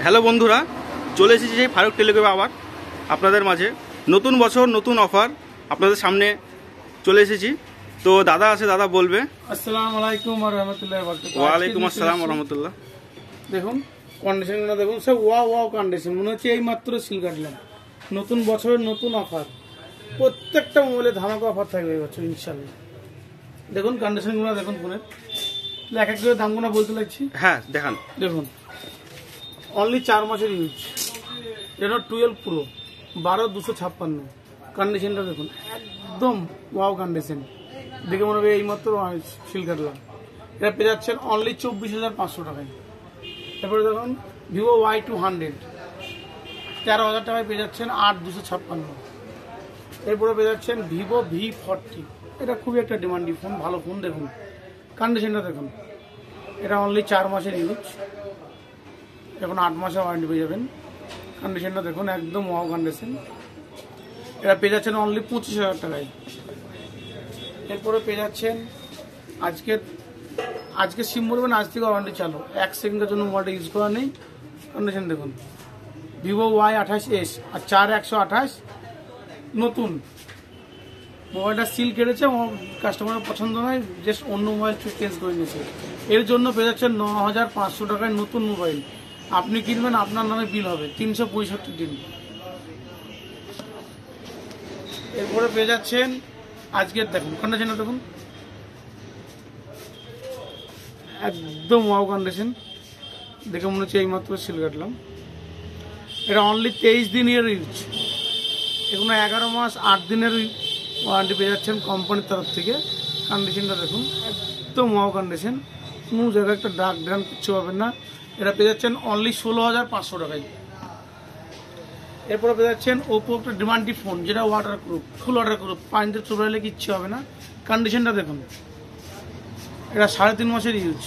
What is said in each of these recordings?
Hello বন্ধুরা, চলে এসেছি সেই ফারুক টেলিকমে আবার আপনাদের মাঝে। নতুন বছর নতুন অফার আপনাদের সামনে চলে এসেছি। তো দাদা আছে, দাদা বলবে। আসসালামু আলাইকুম ওয়া রাহমাতুল্লাহি ওয়া বারাকাতুহু। ওয়ালাইকুম আসসালাম ওয়া রাহমাতুল্লাহ। দেখুন কন্ডিশনটা দেখুন, সব ওয়াও কন্ডিশন, মনে হচ্ছে এই মাত্র সিল কাটলাম। নতুন বছরের নতুন অফার, প্রত্যেকটা মোবাইলে ধামাকা অফার থাকবে এই বছর ইনশাআল্লাহ। দেখুন কন্ডিশনগুলো দেখুন ফোনের, এক এক করে দামগুলো বলতে লাগছি। হ্যাঁ দেখান। দেখুন অনলি 4 মাসের ইউজ, এটা 12 প্রো 12,256। কন্ডিশনটা দেখুন একদম ওয়াও কন্ডিশন, দেখে মনে হবে এই মাত্র সিল কাটলাম। এটা পেয়ে যাচ্ছেন অনলি 24,500 টাকায়। তারপরে দেখুন ভিভো Y200 13,000 টাকায় পেয়ে যাচ্ছেন 8,256। এরপরে পেয়ে যাচ্ছেন ভিভো V40, এটা খুবই একটা ডিমান্ডিং ফোন, ভালো ফোন। দেখুন কন্ডিশনটা দেখুন, এটা অনলি 4 মাসের ইউজ, এখন 8 মাসের ওয়ারেন্টি পেয়ে যাবেন। কন্ডিশনটা দেখুন একদম ওয়াও কন্ডিশন, এটা পেয়ে যাচ্ছেন অনলি 25,000 টাকায়। এরপরে পেয়ে যাচ্ছেন আজকে সিম বলবেন, আজ থেকে ওয়ারেন্টি চালু, 1 সেকেন্ডের জন্য মোবাইলটা ইউজ করা নেই। কন্ডিশন দেখুন ভিভো Y28s আর 4128 নতুন মোবাইলটা সিল কেটেছে, কাস্টমারের পছন্দ নয়, জাস্ট অন্য মোবাইল চেঞ্জ করে নিয়েছে। এর জন্য পেয়ে যাচ্ছেন 9,500 টাকায় নতুন মোবাইল। আপনি কিনবেন, আপনার নামে বিল হবে 365 দিন। এরপরে পেয়ে যাচ্ছেন আজকের দেখুন কন্ডিশনটা দেখুন একদম ওয়াও কন্ডিশন, দেখে মনে হচ্ছে এইমাত্র সিল কাটলাম। এটা অনলি 23 দিনের ইউজ, এগুলো 11 মাস 8 দিনের ওয়ারেন্টি পেয়ে যাচ্ছেন কোম্পানির তরফ থেকে। কন্ডিশনটা দেখুন একদম ওয়াও কন্ডিশন, কোনো জায়গায় একটা ডাক ড্রান কিচ্ছু পাবেন না। এটা পেয়ে যাচ্ছেন অনলি 16,500 টাকায়। এরপরে পেয়ে যাচ্ছেন ওপো একটা ডিমান্ডি ফোন, যেটা ওয়াটার প্রুফ, ফুল ওয়াটার প্রুফ, পানিতে চুবাইলে কিচ্ছু হবে না। কন্ডিশনটা দেখুন, এটা 3.5 মাসের ইউজ,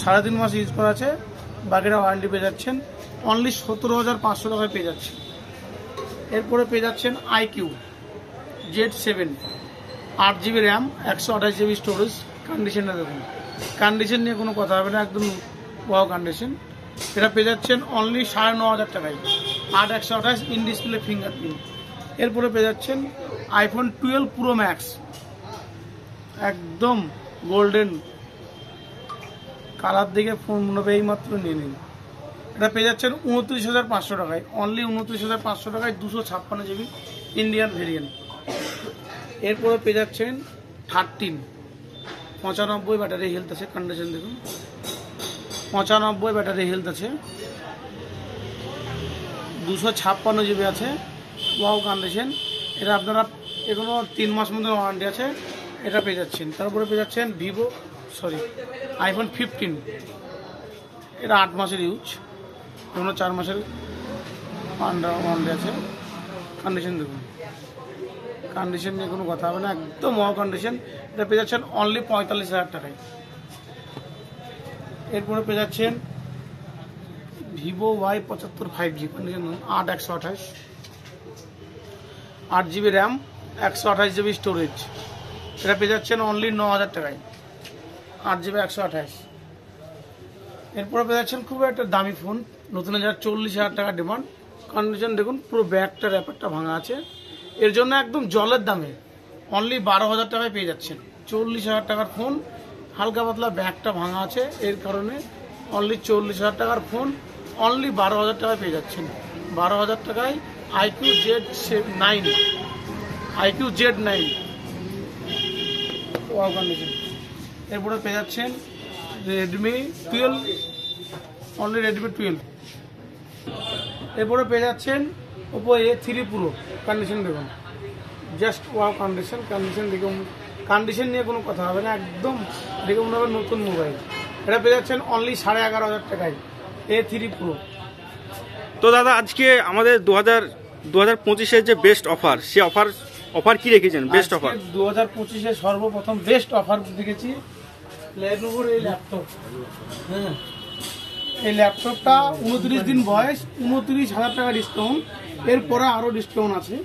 3.5 মাস ইউজ করা আছে, বাকিটা ওয়ারেন্টি পেয়ে যাচ্ছেন অনলি 17,500 টাকায় পেয়ে যাচ্ছে। এরপরে পেয়ে যাচ্ছেন IQ Z7 8GB RAM 128GB storage. কন্ডিশনটা দেখুন, কন্ডিশন নিয়ে কোনো কথা হবে না, একদম ওয়াও কন্ডিশন। এটা পেয়ে যাচ্ছেন অনলি 9,500 টাকায়, 8/128 ইন ডিসপ্লে ফিঙ্গারপ্রিন্ট। এরপরে পেয়ে যাচ্ছেন iPhone 12 Pro Max, একদম গোল্ডেন কালার দিকে ফোন মনে হবে এই মাত্র নিয়ে নিন। এটা পেয়ে যাচ্ছেন 29,500 টাকায়, অনলি 29,500 টাকায় 256GB ইন্ডিয়ান ভেরিয়েন্ট। এরপরে পেয়ে যাচ্ছেন 13 95 ব্যাটারি হেলথ আছে। কন্ডিশন দেখুন 95 ব্যাটারি হেলথ আছে, 256GB আছে, ওয়াও কন্ডিশন। এটা আপনারা এগুলো 3 মাস মধ্যে ওয়ারেন্টি আছে, এটা পেয়ে যাচ্ছেন। তারপরে পেয়ে যাচ্ছেন iPhone 15, এটা 8 মাসের ইউজ, এগুলো 4 মাসের ওয়ারেন্টি আছে। কন্ডিশন দেখুন, কন্ডিশন নিয়ে কোনো কথা হবে না, একদম ওয়াও কন্ডিশন। এটা পেয়ে যাচ্ছেন অনলি 45,000 টাকায়। এরপরে পেয়ে যাচ্ছেন Vivo Y75 5G, condition 8/128 8GB RAM 128GB storage. এটা পেয়ে যাচ্ছেন অনলি 9,000 টাকায়, 8GB 128। এরপরে পেয়ে যাচ্ছেন খুব একটা দামি ফোন, নতুন 40,000 টাকা ডিমান্ড। কন্ডিশন দেখুন পুরো ব্যাগটা র্যাপারটা ভাঙা আছে, এর জন্য একদম জলের দামে অনলি 12,000 টাকায় পেয়ে যাচ্ছেন। 40,000 টাকার ফোন, হালকা পাতলা ব্যাগটা ভাঙা আছে, এর কারণে অনলি 40,000 টাকার ফোন অনলি 12,000 টাকায় পেয়ে যাচ্ছেন। 12,000 টাকায় IQ Z9 ওয়াও কন্ডিশন। এরপরে পেয়ে যাচ্ছেন Redmi 12, অনলি Redmi 12। এরপরে পেয়ে যাচ্ছেন Oppo A3 Pro। কন্ডিশন দেখুন জাস্ট ওয়াও কন্ডিশন, কন্ডিশন দেখে কন্ডিশন নিয়ে কোনো কথা হবে না, একদম দেখে মনে হবে নতুন মোবাইল। এটা পেয়ে যাচ্ছেন অনলি 11,500 টাকায় A3 Pro। তো দাদা আজকে আমাদের 2025-এর যে বেস্ট অফার, সে অফার কি রেখেছেন? বেস্ট অফার 2025-এ সর্বপ্রথম বেস্ট অফার দেখেছি লেনোভোর এই ল্যাপটপ। হ্যাঁ, এই ল্যাপটপটা 29 দিন বয়স, 29,000 টাকা ডিসকাউন্ট, এরপরে আরও ডিসকাউন্ট আছে।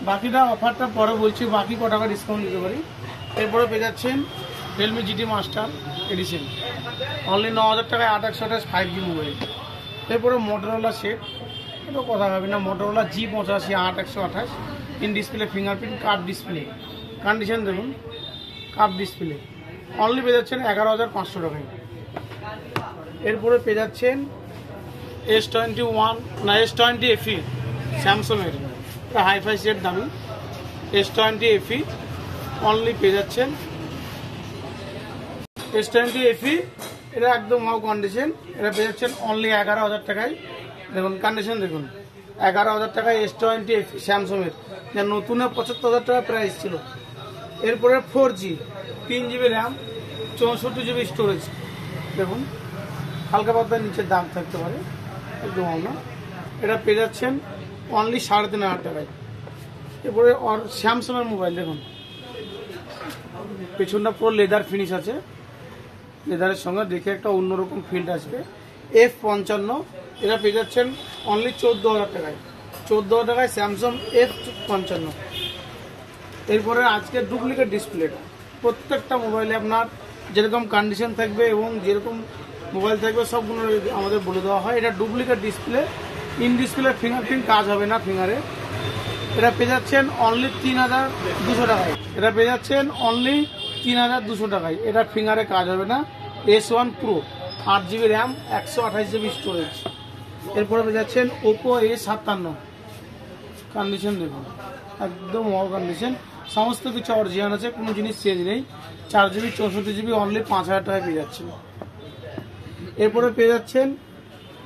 বাকিটা অফারটা পরে বলছি, বাকি ক টাকা ডিসকাউন্ট দিতে পারি। এরপরে পেয়ে যাচ্ছেন Realme GT master edition, only 9,000 টাকায় 8/128 5G মোবাইল। এরপরে মোটরোলা সেট, এটা কথা হবে না, Motorola G85 8/128 in display fingerprint curve display, condition দেখুন কার্ভ ডিসপ্লে, অনলি পেয়ে যাচ্ছেন 11,500 টাকায়। এরপরে পেয়ে যাচ্ছেন S20 FE স্যামসংয়ের, এটা হাইফাই সেট দামি S20 FE, অনলি পেয়ে যাচ্ছেন S20 FE, এটা একদম হাউ কন্ডিশন, এটা পেয়ে যাচ্ছেন অনলি 11,000 টাকায়। দেখুন কন্ডিশন দেখুন, 11,000 টাকায় S20 FE স্যামসংয়ের, যা নতুনে 75,000 টাকা প্রাইস ছিল। এরপরে 4G 3GB RAM 64GB storage, দেখুন হালকা পাতলার নিচের দাম থাকতে পারে, একদম না, এটা পেয়ে যাচ্ছেন অনলি 3,500 টাকায়। এরপরে স্যামসংয়ের মোবাইল দেখুন, পেছনটা পুরো লেদার ফিনিশ আছে, লেদারের সঙ্গে দেখে একটা অন্যরকম ফিল্ড আসবে। F55, এটা পেয়ে যাচ্ছেন অনলি 14,000 টাকায়, 14,000 টাকায় স্যামসাং F55। এরপরে আজকে ডুপ্লিকেট ডিসপ্লেটা, প্রত্যেকটা মোবাইলে আপনার যেরকম কন্ডিশন থাকবে এবং যেরকম মোবাইল থাকবে সবগুলো আমাদের বলে দেওয়া হয়। এটা duplicate display, in display fingerprint কাজ হবে না ফিঙ্গারে, এটা পেয়ে যাচ্ছেন অনলি 3,200 টাকায়, এটা পেয়ে যাচ্ছেন অনলি 3,200 টাকায়, এটা ফিঙ্গারে কাজ হবে না। S1 Pro 8GB RAM 128GB storage. এরপরে পেয়ে যাচ্ছেন Oppo A57, কন্ডিশন দেখুন একদম ওয়াও কন্ডিশন, সমস্ত কিছু অরিজিনাল আছে, কোনো জিনিস চেঞ্জ নেই, 4GB 64GB, অনলি 5,000 টাকায় পেয়ে যাচ্ছেন। এরপরে পেয়ে যাচ্ছেন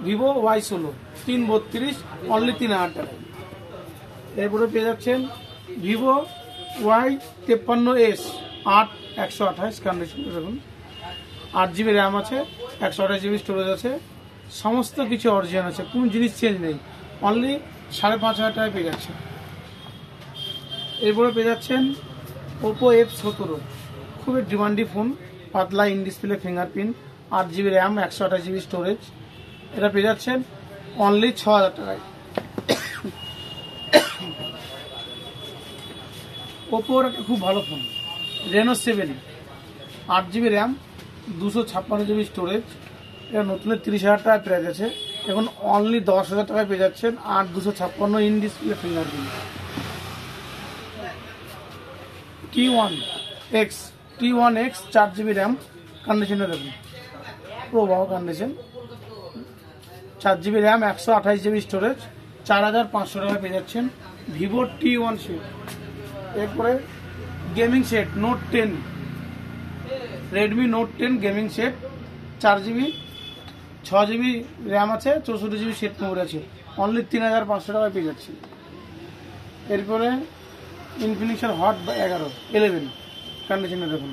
Vivo Y16 332, অনলি 3,000 টাকায়। এরপরে পেয়ে যাচ্ছেন Vivo Y53s 8/128, কন্ডিশন দেখুন, 8GB র্যাম আছে, 128GB স্টোরেজ আছে, সমস্ত কিছু অরিজিনাল আছে, কোনো জিনিস চেঞ্জ নেই, অনলি 5,500 টাকায় পেয়ে যাচ্ছে। এরপরে পেয়ে যাচ্ছেন Oppo F17, খুবই ডিমান্ডি ফোন, পাতলা in display fingerprint, 8GB RAM 128GB storage, এটা পেয়ে যাচ্ছেন অনলি 6,000 টাকায়। Oppo একটা খুব ভালো phone, Reno 7 8GB RAM 256GB storage, এটা নতুন 30,000 টাকায় প্রাইস আছে, এখন অনলি 10,000 টাকায় পেয়ে যাচ্ছেন 8/256 in display fingerprint. T1X 4GB RAM, কন্ডিশনে দেখুন পুরো ভালো condition, 4GB RAM 128GB storage, 4,500 টাকায় পেয়ে যাচ্ছেন Vivo T1 সেট। এরপরে gaming set Note 10, Redmi Note 10 gaming set, 4GB 6GB RAM আছে, 64GB সেট মেমোরি আছে, অনলি 3,500 টাকায় পেয়ে যাচ্ছে। এরপরে ইনফিনিক্সের হট 11 কন্ডিশনে দেখুন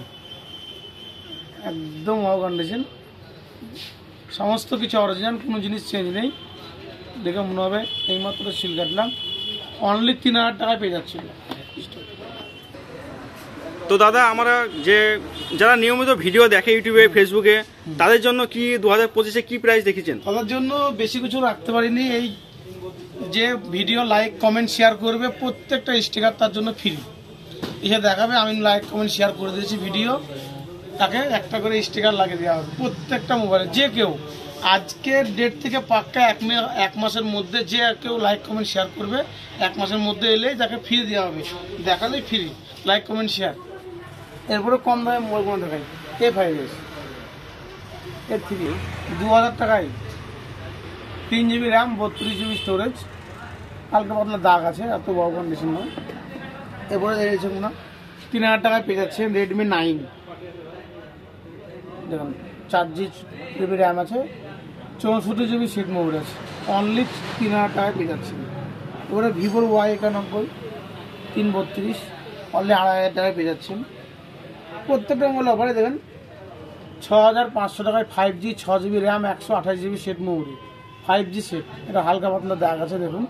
একদম ওয়াও কন্ডিশন, সমস্ত কিছু অরিজিনাল, কোনো জিনিস চেঞ্জ নেই, দেখে মনে হবে এইমাত্র সিল কাটলাম, অনলি 3,000 টাকায় পেয়ে যাচ্ছে। তো দাদা আমরা যারা নিয়মিত ভিডিও দেখে ইউটিউবে ফেসবুকে, তাদের জন্য কি 2025-এ কি প্রাইস দেখেছেন? তাদের জন্য বেশি কিছু রাখতে পারিনি, এই যে ভিডিও লাইক কমেন্ট শেয়ার করবে প্রত্যেকটা স্টিকার তার জন্য ফ্রি, এসে দেখাবে আমি লাইক কমেন্ট শেয়ার করে দিয়েছি ভিডিও, তাকে একটা করে স্টিকার লাগিয়ে দেওয়া হবে প্রত্যেকটা মোবাইলে। যে কেউ আজকের ডেট থেকে পাক্কা 1 মাসের মধ্যে যে কেউ লাইক কমেন্ট শেয়ার করবে 1 মাসের মধ্যে এলেই তাকে ফ্রি দেওয়া হবে, দেখালেই ফ্রি লাইক কমেন্ট শেয়ার। এরপরে কম দামে মোবাইল দেখাই A5s A3 2,000 টাকায়, 3GB র্যাম 32GB স্টোরেজ, হালকা পাতলা দাগ আছে, এত বড় কন্ডিশন নয়। এরপরে দেখেছেন না 3,000 টাকায় পেয়ে যাচ্ছে Redmi 9, দেখুন 4GB র্যাম আছে, 64GB সেট মেমোরি আছে, অনলি 3,000 টাকায় পেয়ে যাচ্ছে। এবারে Vivo Y91 332, অনলি 2,500 টাকায় পেয়ে যাচ্ছেন। প্রত্যেকটা মোবাইল অফারে দেবেন 6,500 টাকায় 5G 6GB RAM 128GB set memory, 5G set, এটা হালকা পাতলা দাগ আছে দেখুন,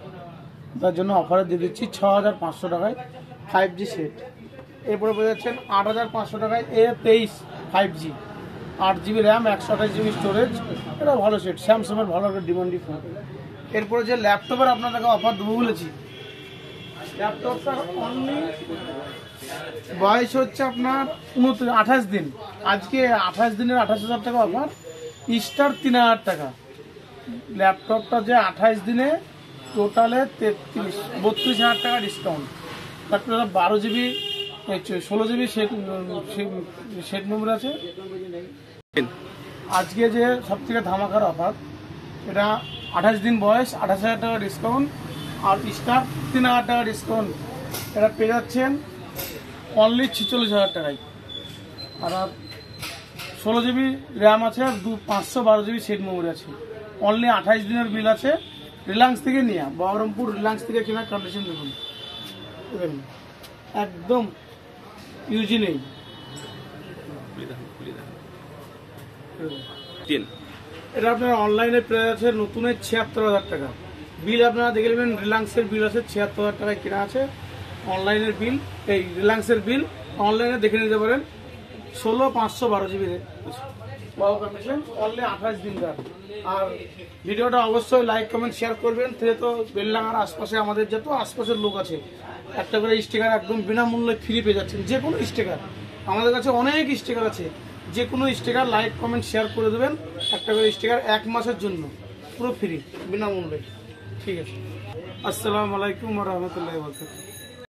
তার জন্য অফারে দিয়ে দিচ্ছি 6,500 টাকায় 5G সেট। এরপরে পেয়ে যাচ্ছেন 8,500 টাকায় A23 5G 8GB RAM 128GB storage, এটা ভালো সেট, স্যামসাংয়ের ভালো একটা ডিমান্ডি ফোন। এরপরে যে ল্যাপটপের আপনাদেরকে অফার দেবো বলেছি, ল্যাপটপটা অনলি বয়স হচ্ছে আপনার 28 দিন। আজকে 28 দিনের 28,000 টাকা অফার, স্টার 3,000 টাকা। ল্যাপটপটা যে 28 দিনে টোটালে 32,000 টাকা ডিসকাউন্ট। তারপরে 12 জিবি 16 জিবি সেট মেমোরি আছে। আজকে যে সব থেকে ধামাকার অফার, এটা 28 দিন বয়স, 28,000 টাকা ডিসকাউন্ট, আর স্টার 3,000 টাকা ডিসকাউন্ট। এটা পেয়ে যাচ্ছেন অনলি 46,000 টাকায়। আর 16 জিবি র্যাম আছে, আর 512 জিবি সেট মেমোরি আছে। অনলি 28 দিনের বিল আছে। রিলায়েন্স থেকে নিয়ে, বহরমপুর রিলায়েন্স থেকে কেনা। কন্ডিশন দেখুন, দেখুন একদম ইউজি নেই। এটা আপনার অনলাইনে পেয়ে আছে নতুন 76,000 টাকা। বিল আপনারা দেখে নেবেন, রিলায়েন্সের বিল আছে 76,000 টাকায় কেনা আছে। অনলাইনের বিল, এই রিলায়েন্সের বিল অনলাইনে দেখে নিতে পারেন। 16,512 জিবি অনলি 28 দিনকার। আর ভিডিওটা অবশ্যই লাইক কমেন্ট শেয়ার করবেন। তো বেলডাঙ্গার আশপাশে আমাদের যত আশপাশের লোক আছে, একটা করে স্টিকার একদম বিনামূল্যে ফ্রি পেয়ে যাচ্ছেন। যে কোনো স্টিকার, আমাদের কাছে অনেক স্টিকার আছে। যে কোনো স্টিকার লাইক কমেন্ট শেয়ার করে দেবেন, একটা করে স্টিকার 1 মাসের জন্য পুরো ফ্রি বিনামূল্যে। ঠিক আছে, আসসালামু আলাইকুম ওয়া রাহমাতুল্লাহি ওয়া বারাকাতুহু।